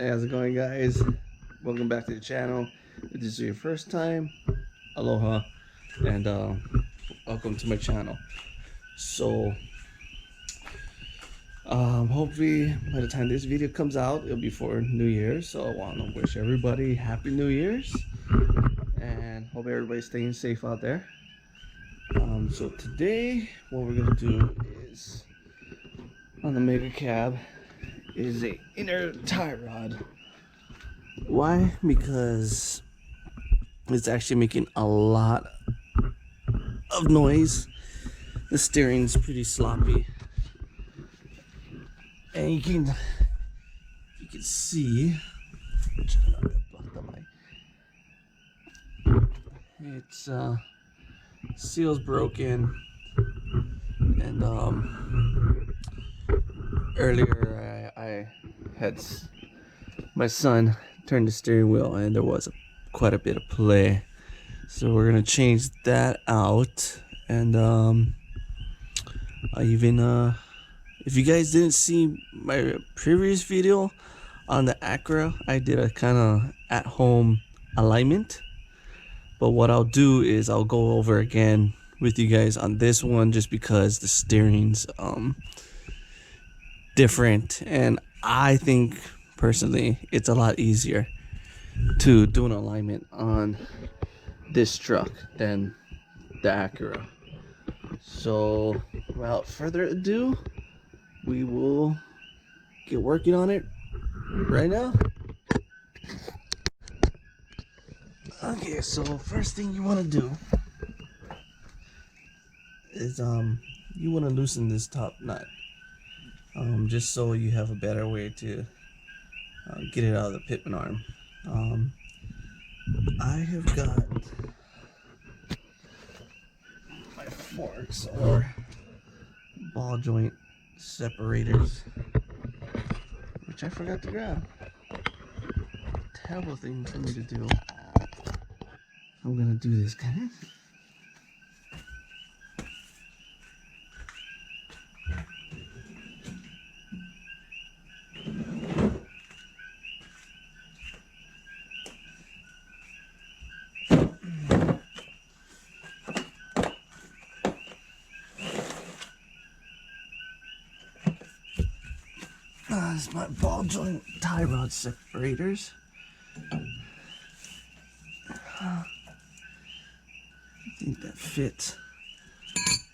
Hey, how's it going, guys? Welcome back to the channel. If this is your first time, aloha, and welcome to my channel. So hopefully by the time this video comes out, it'll be for New Year's. So I want to wish everybody Happy New Year's, and hope everybody's staying safe out there. So today what we're gonna do is, on the mega cab, is a inner tie rod. Why? Because it's actually making a lot of noise. The steering's pretty sloppy, and you can see it's seal's broken, and earlier I had my son turn the steering wheel, and there was quite a bit of play. So we're gonna change that out, and I even if you guys didn't see my previous video on the Acura, I did a kind of at-home alignment. But what I'll do is I'll go over again with you guys on this one, just because the steering's different, and I think personally it's a lot easier to do an alignment on this truck than the Acura. So without further ado, we will get working on it right now. Okay, so first thing you want to do is you want to loosen this top nut, just so you have a better way to get it out of the pitman arm. I have got my forks, or ball joint separators, which I forgot to grab. Terrible thing for me to do. I'm gonna do this kind of. This is my ball joint tie rod separators. I think that fits.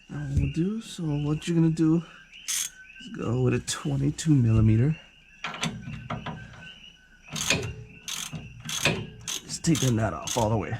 Now we'll do, so what you're gonna do is go with a 22 millimeter. Just taking that off all the way.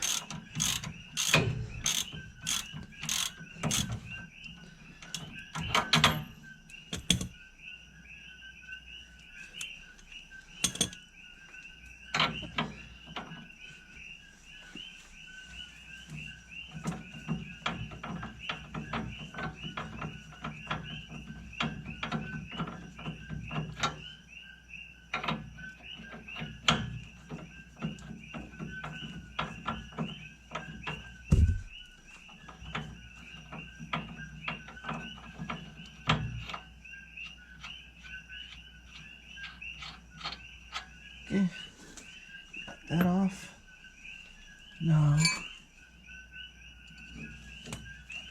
Okay, got that off. Now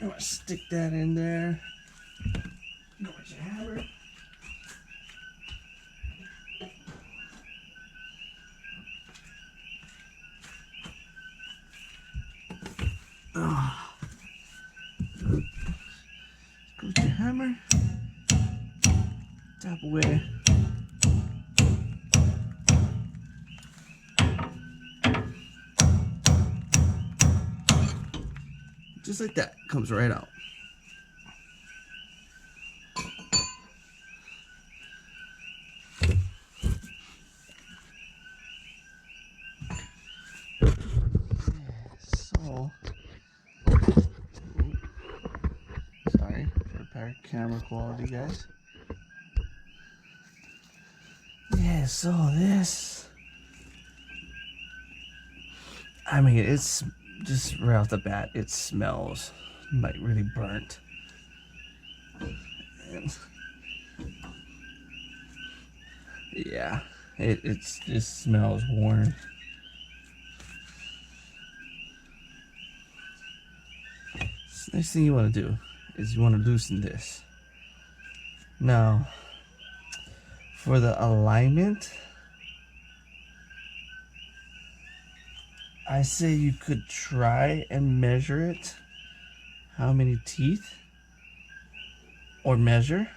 I'm gonna stick that in there. Go with your hammer. Go with your hammer. Tap away. Just like that, comes right out. So, sorry for the bad camera quality, guys. Yeah, so this, I mean, it's just right off the bat, it smells like really burnt. And yeah, It just smells worn. So next thing you want to do is you want to loosen this. Now, for the alignment, I say you could try and measure it, how many teeth, or measure,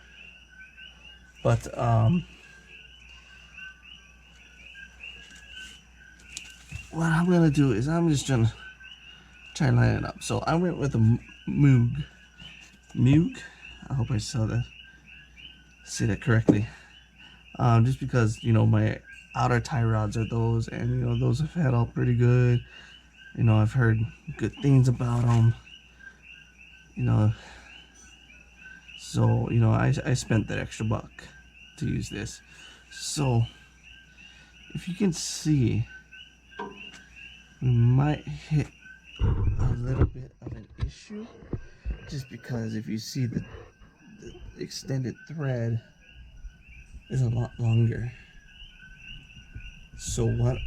but what I'm gonna do is I'm just gonna try and line it up. So I went with a Moog. I hope I say that correctly. Just because, you know, my outer tie rods are those, and you know, those have had all pretty good. You know, I've heard good things about them. You know, so you know, I spent that extra buck to use this. So if you can see, we might hit a little bit of an issue, just because if you see the extended thread is a lot longer. So what?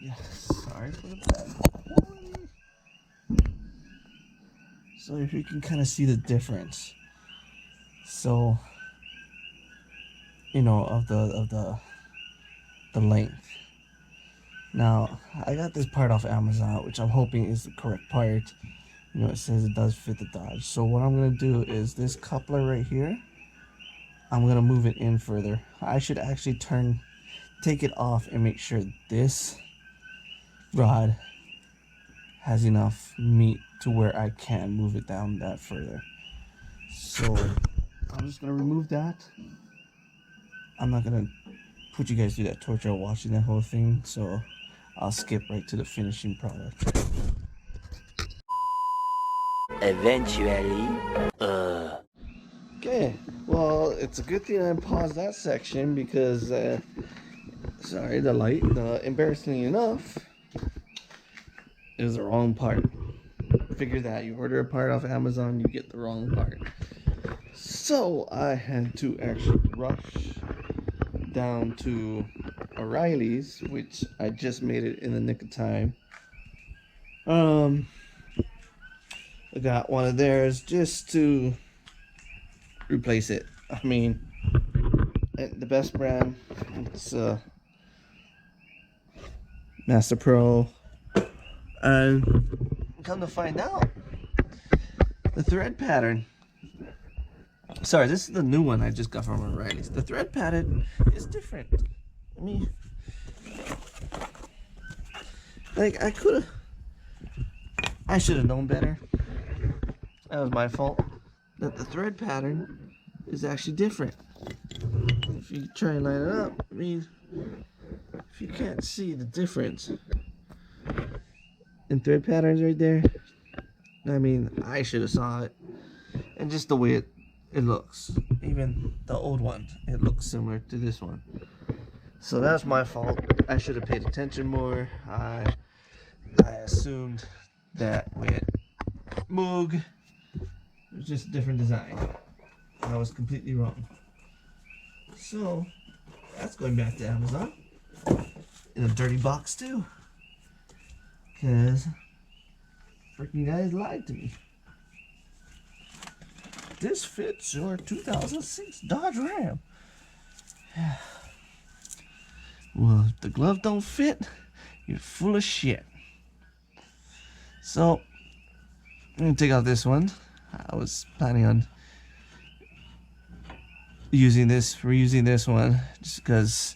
Yeah, sorry for the bad quality. So if you can kind of see the difference, so you know, of the length. Now I got this part off Amazon, which I'm hoping is the correct part. You know, it says it does fit the Dodge. So what I'm gonna do is this coupler right here, I'm gonna move it in further. I should actually take it off and make sure this rod has enough meat to where I can move it down that further. So I'm just gonna remove that. I'm not gonna put you guys through that torture of watching that whole thing, so I'll skip right to the finishing product. Eventually, Okay, well, it's a good thing I paused that section because, sorry, embarrassingly enough, it was the wrong part. Figure that, you order a part off Amazon, you get the wrong part. So I had to actually rush down to O'Reilly's, which I just made it in the nick of time. I got one of theirs just to replace it. I mean, the best brand, it's Master Pro, and come to find out, the thread pattern, sorry, this is the new one I just got from O'Reilly's. The thread pattern is different. I mean, like, I should have known better. That was my fault. That the thread pattern is actually different. If you try and line it up, I mean, if you can't see the difference in thread patterns right there, I mean, I should have saw it. And just the way it looks, even the old one, it looks similar to this one. So that's my fault. I should have paid attention more. I assumed that with Moog, it was just a different design. I was completely wrong. So that's going back to Amazon in a dirty box too, because freaking guys lied to me. This fits your 2006 Dodge Ram. Well, if the glove don't fit, you're full of shit. So I'm gonna take out this one. I was planning on reusing this one, just because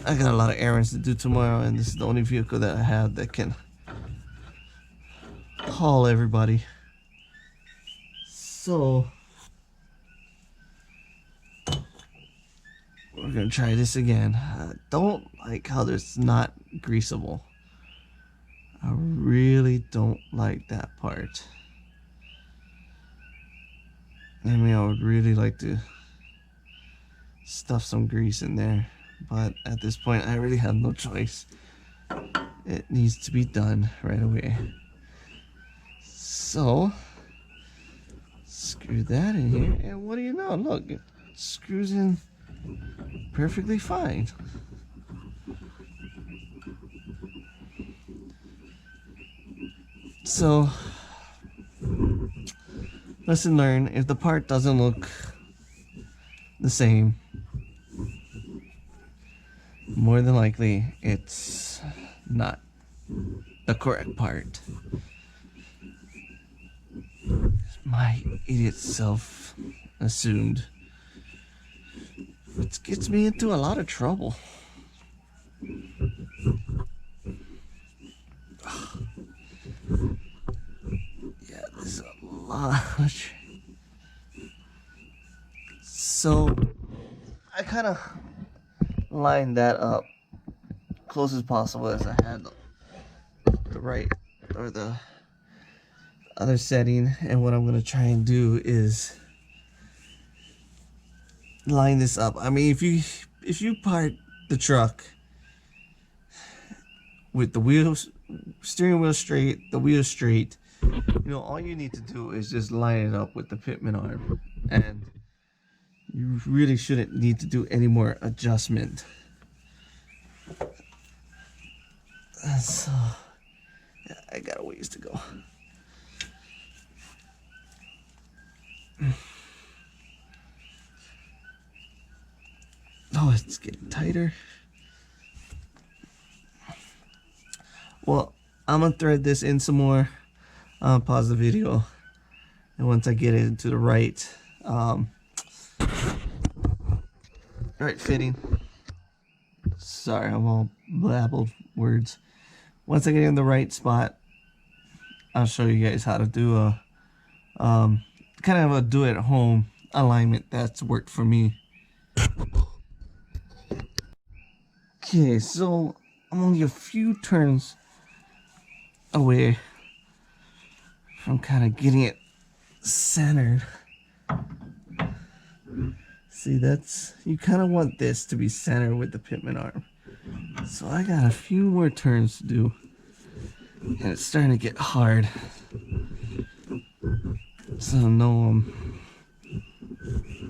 I got a lot of errands to do tomorrow, and this is the only vehicle that I have that can haul everybody. So we're gonna try this again. I don't like how it's not greasable. I really don't like that part. I mean, I would really like to stuff some grease in there, but at this point I really have no choice. It needs to be done right away. So screw that in here, and what do you know, look, screws in perfectly fine. So, lesson learned, if the part doesn't look the same, more than likely it's not the correct part. My idiot self assumed, which gets me into a lot of trouble. Yeah, this is a lot. So I kind of lined that up close as possible as I had the right or the other setting. And what I'm going to try and do is line this up. I mean, if you park the truck with the wheels, steering wheel straight, the wheels straight, you know, all you need to do is just line it up with the pitman arm, and you really shouldn't need to do any more adjustment. So yeah, I got a ways to go. Oh, it's getting tighter. Well, I'm gonna thread this in some more. Pause the video, and once I get it into the right fitting. Sorry, I'm all babbled words. Once I get in the right spot, I'll show you guys how to do a kind of a do-it-at-home alignment that's worked for me. Okay, so I'm only a few turns away from kind of getting it centered. See, that's, you kind of want this to be centered with the pitman arm. So I got a few more turns to do, and it's starting to get hard. So I know I'm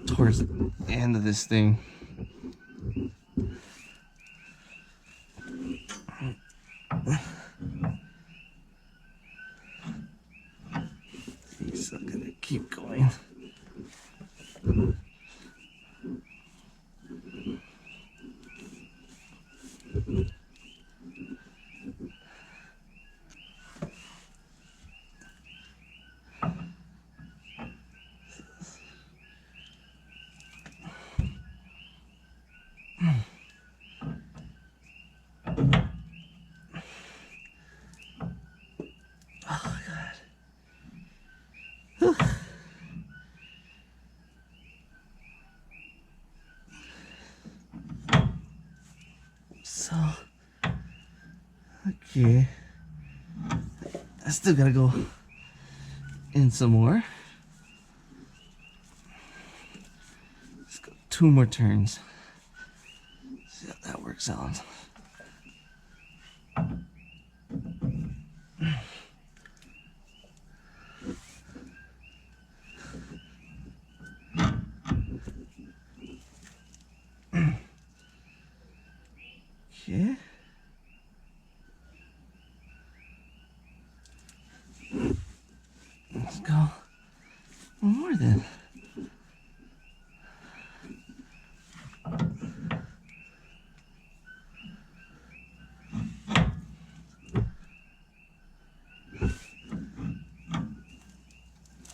towards the end of this thing. He's still gonna keep going. Oh God. So, okay. I still gotta go in some more. Let's go 2 more turns. See how that works out. Okay. Let's go one more then.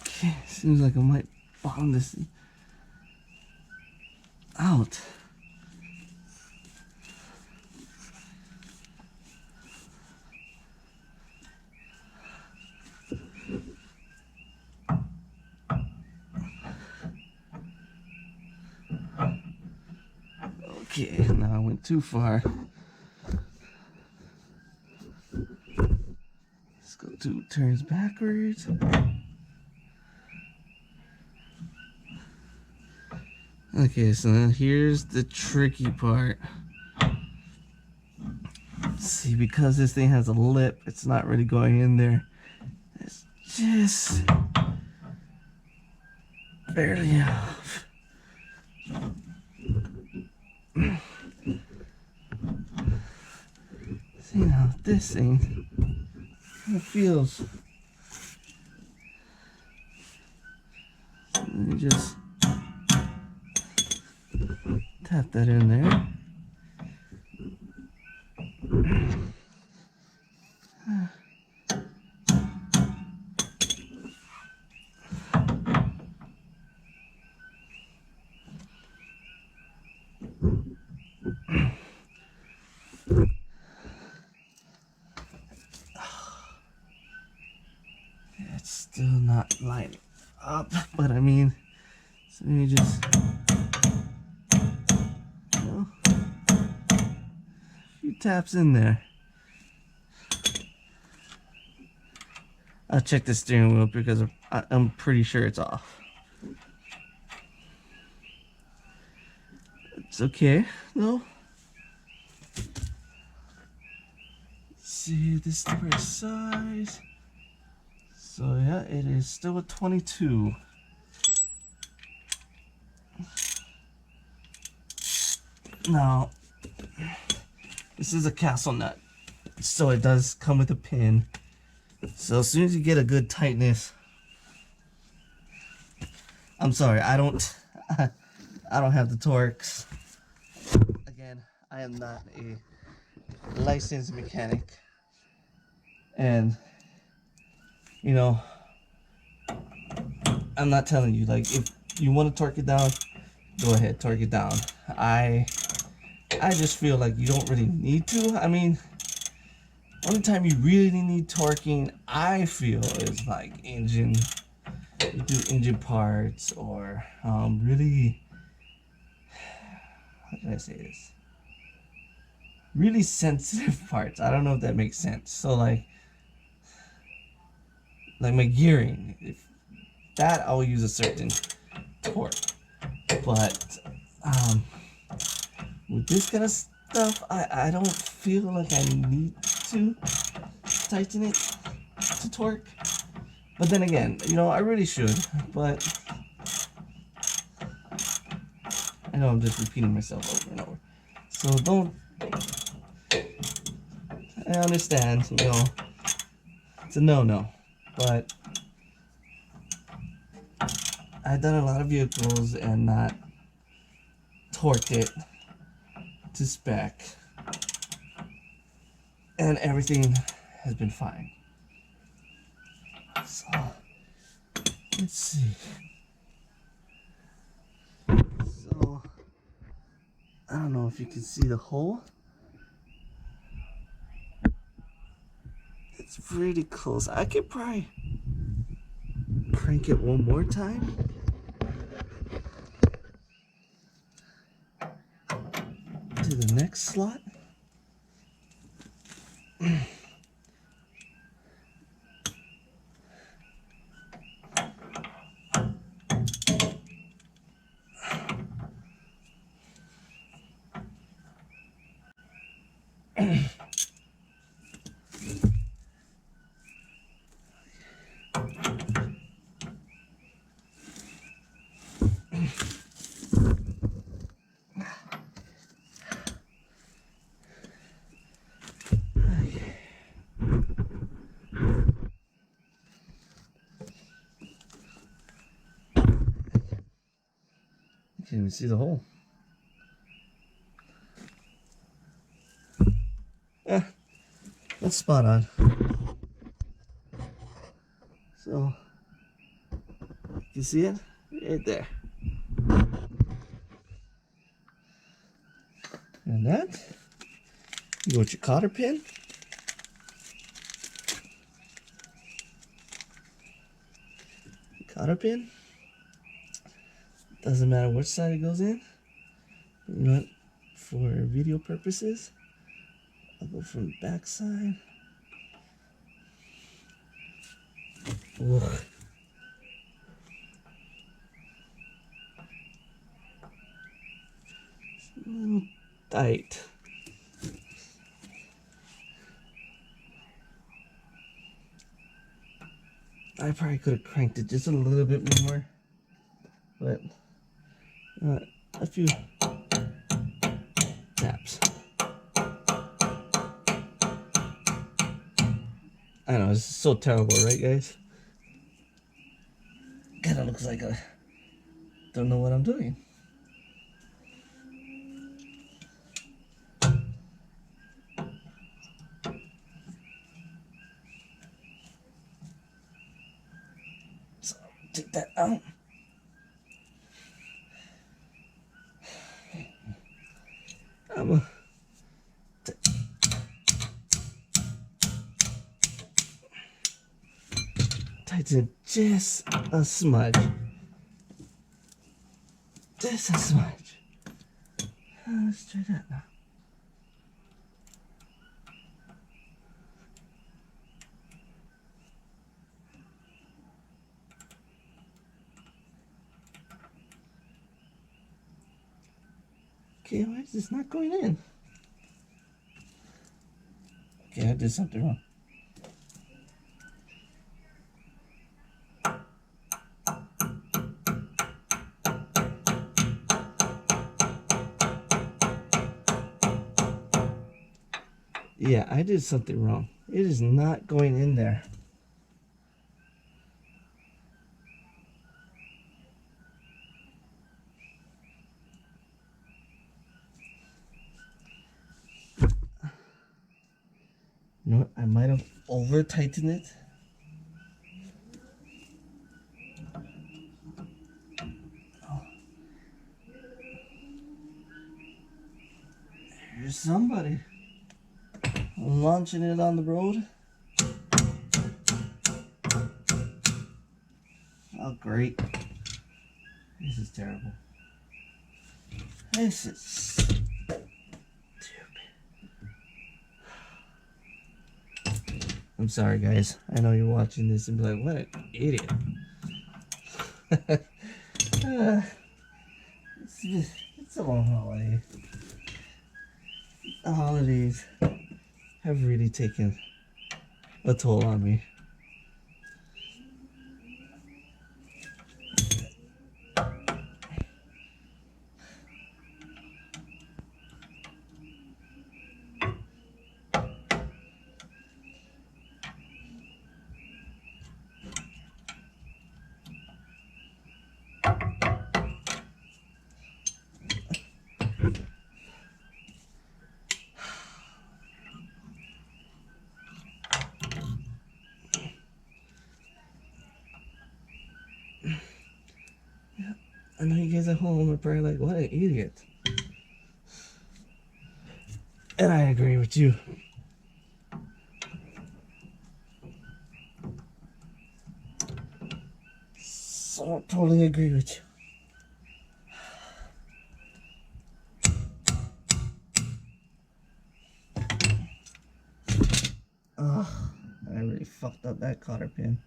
Okay, seems like I might bottom this out. Okay, now I went too far. Let's go 2 turns backwards. Okay, so then here's the tricky part. See, because this thing has a lip, it's not really going in there. It's just barely off. this thing. It feels. Let me just tap that in there. It's still not lining up, but I mean, so let me just, you know, a few taps in there. I'll check the steering wheel because I'm pretty sure it's off. It's okay, though. Let's see, this is the right size. So yeah, it is still a 22. Now, this is a castle nut, so it does come with a pin. So as soon as you get a good tightness, I'm sorry, I don't have the torques. Again, I am not a licensed mechanic, and you know, I'm not telling you, like, if you want to torque it down, go ahead, torque it down. I just feel like you don't really need to. I mean, only time you really need torquing, I feel, is like engine. You do engine parts, or really, how can I say this? Really sensitive parts. I don't know if that makes sense. So like my gearing, if that, I'll use a certain torque. But with this kind of stuff, I don't feel like I need to tighten it to torque. But then again, you know, I really should. But I know I'm just repeating myself over and over. So don't. I understand, you know, it's a no-no. But I've done a lot of vehicles and not torqued it to spec, and everything has been fine. So let's see. So I don't know if you can see the hole. It's pretty close. I could probably crank it one more time. To the next slot. You can't even see the hole. Yeah, that's spot on. So, you see it? Right there. And that, you go with your cotter pin. Cotter pin. Doesn't matter which side it goes in. You know what? For video purposes, I'll go from the back side. Ugh. It's a little tight. I probably could have cranked it just a little bit more, but a few taps. I know, it's so terrible, right, guys? Kinda looks like I don't know what I'm doing. So, take that out. I'm gonna tighten just a smudge. Just a smudge. Let's try that now. Okay, why is this not going in? Okay, I did something wrong. Yeah, I did something wrong. It is not going in there. You know what? I might have over tightened it. Oh. Here's somebody launching it on the road. Oh, great. This is terrible. This is stupid. I'm sorry, guys. I know you're watching this and be like, what an idiot. It's a long holiday. The holidays have really taken a toll on me. I know you guys at home are probably like, what an idiot. And I agree with you. So I totally agree with you. Oh, I really fucked up that cotter pin.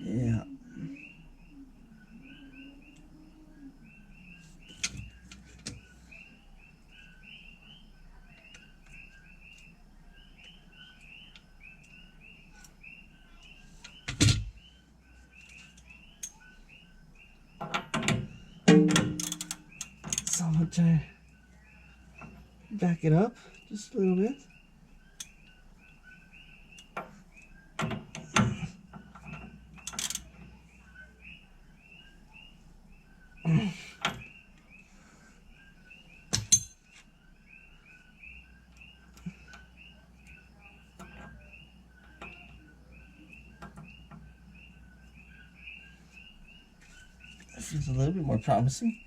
Yeah. So I'm gonna try to back it up just a little bit. That feels a little bit more promising.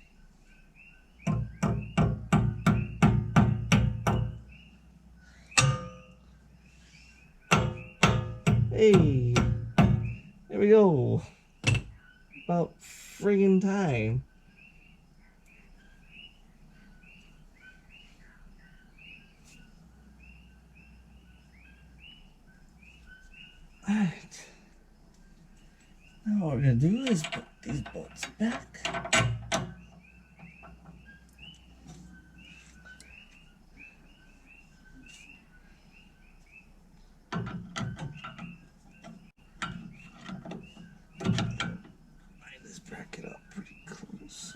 Hey, there we go. About friggin' time. Alright. Now what we're gonna do is put these bolts back. This bracket up pretty close.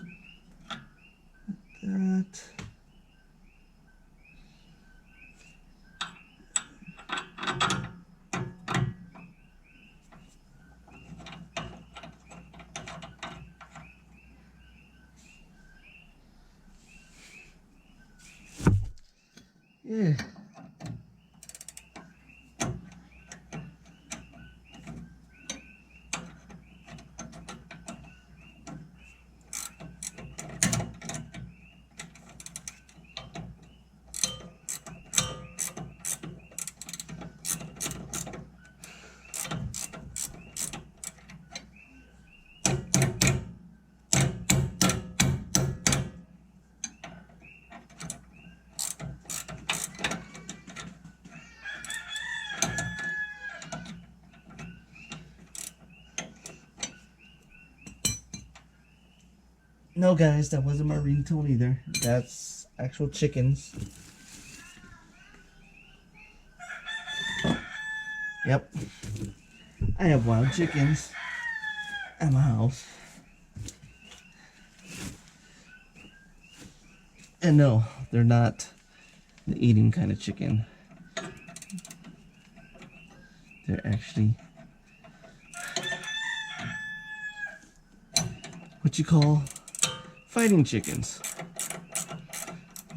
Yeah. No, guys, that wasn't my ringtone either. That's actual chickens. Yep. I have wild chickens at my house. And no, they're not the eating kind of chicken. They're actually what you call fighting chickens.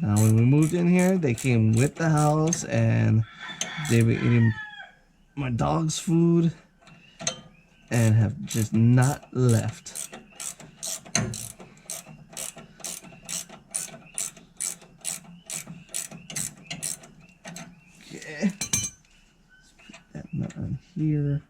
Now, when we moved in here, they came with the house and they were eating my dog's food and have just not left. Okay. Let's put that nut on here.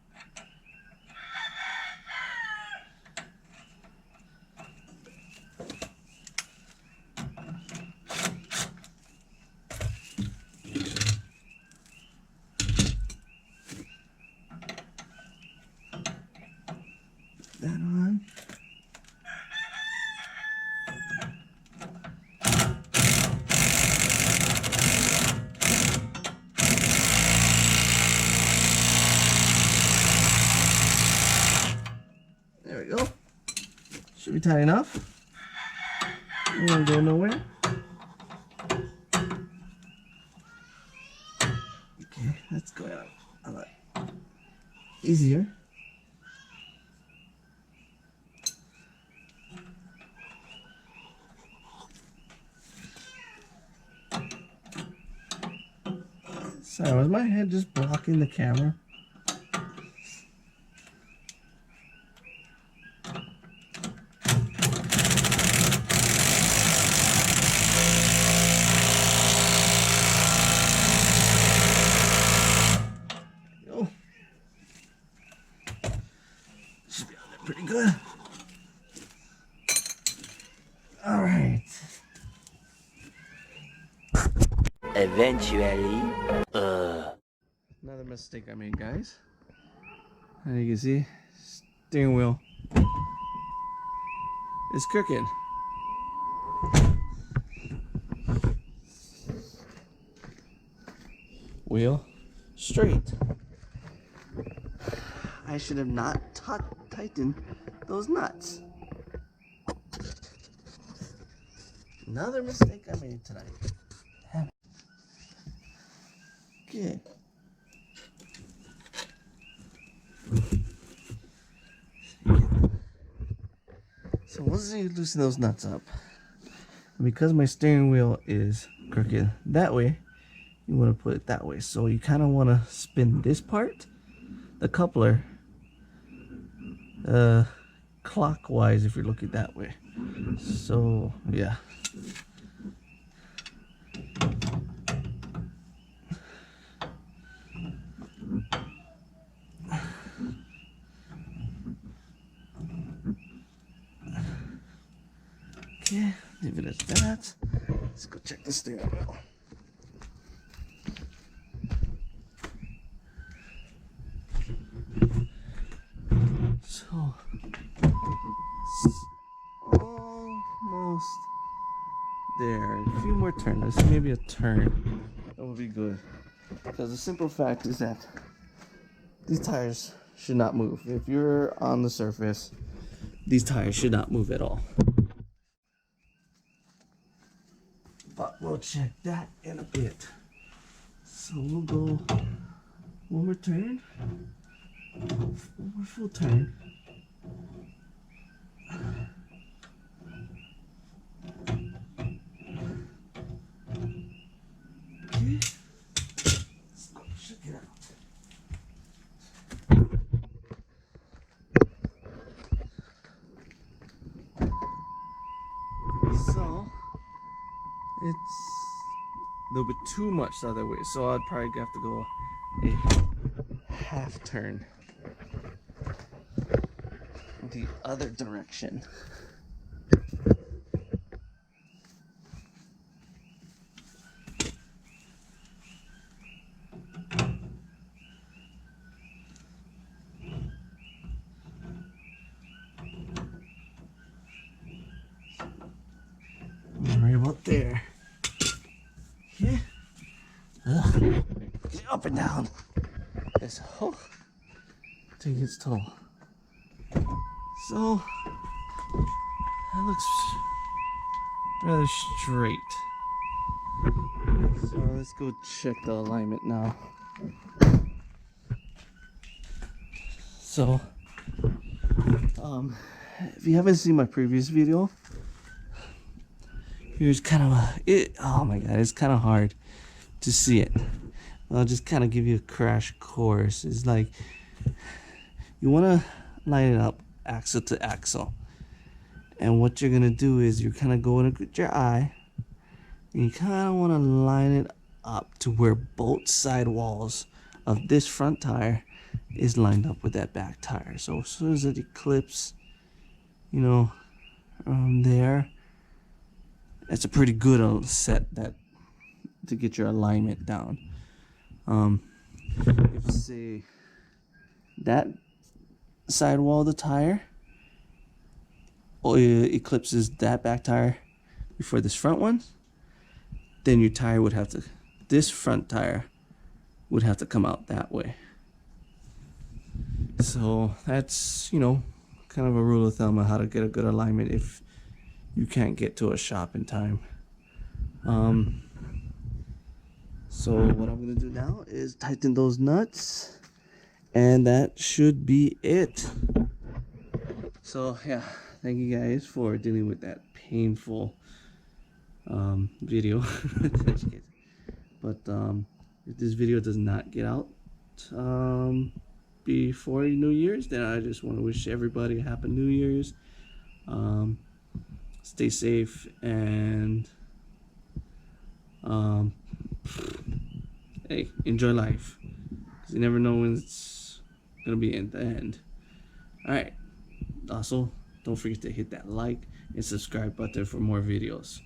That on. There we go. Should be tight enough. It won't go nowhere. Okay, let's go out a lot easier. Sorry, was my head just blocking the camera? Oh, should be on there pretty good. All right. Eventually, Another mistake I made, guys. As you can see, steering wheel is crooked. Wheel straight. I should have not tightened those nuts. Another mistake I made tonight. Okay. So once you loosen those nuts up, and because my steering wheel is crooked that way, you want to put it that way. So you kind of want to spin this part, the coupler, clockwise if you're looking that way. So yeah. Okay, leave it as that. Let's go check the steering wheel. So, it's almost there. A few more turns, maybe a turn. That would be good. Because the simple fact is that these tires should not move. If you're on the surface, these tires should not move at all. But we'll check that in a bit. So we'll go one more turn. One more full turn. Okay. little bit too much the other way, so I'd probably have to go a half turn the other direction. Right about there. Yeah. Get up and down. This whole take its toll. So that looks rather straight. So let's go check the alignment now. So if you haven't seen my previous video, here's kind of oh my god, it's kind of hard to see it. I'll just kind of give you a crash course. It's like you want to line it up axle to axle, and what you're gonna do is you're kind of going with your eye, and you kind of want to line it up to where both side walls of this front tire is lined up with that back tire. So as soon as it clips, you know, there, that's a pretty good set that to get your alignment down. If say that sidewall of the tire eclipses that back tire before this front one, then your tire would have to, this front tire would have to come out that way. So that's, you know, kind of a rule of thumb on how to get a good alignment if you can't get to a shop in time. So what I'm gonna do now is tighten those nuts, and that should be it. So yeah, thank you guys for dealing with that painful video. But if this video does not get out before New Year's, then I just want to wish everybody a happy New Year's. Stay safe, and hey, enjoy life, because you never know when it's gonna be at the end. All right. Also, don't forget to hit that like and subscribe button for more videos.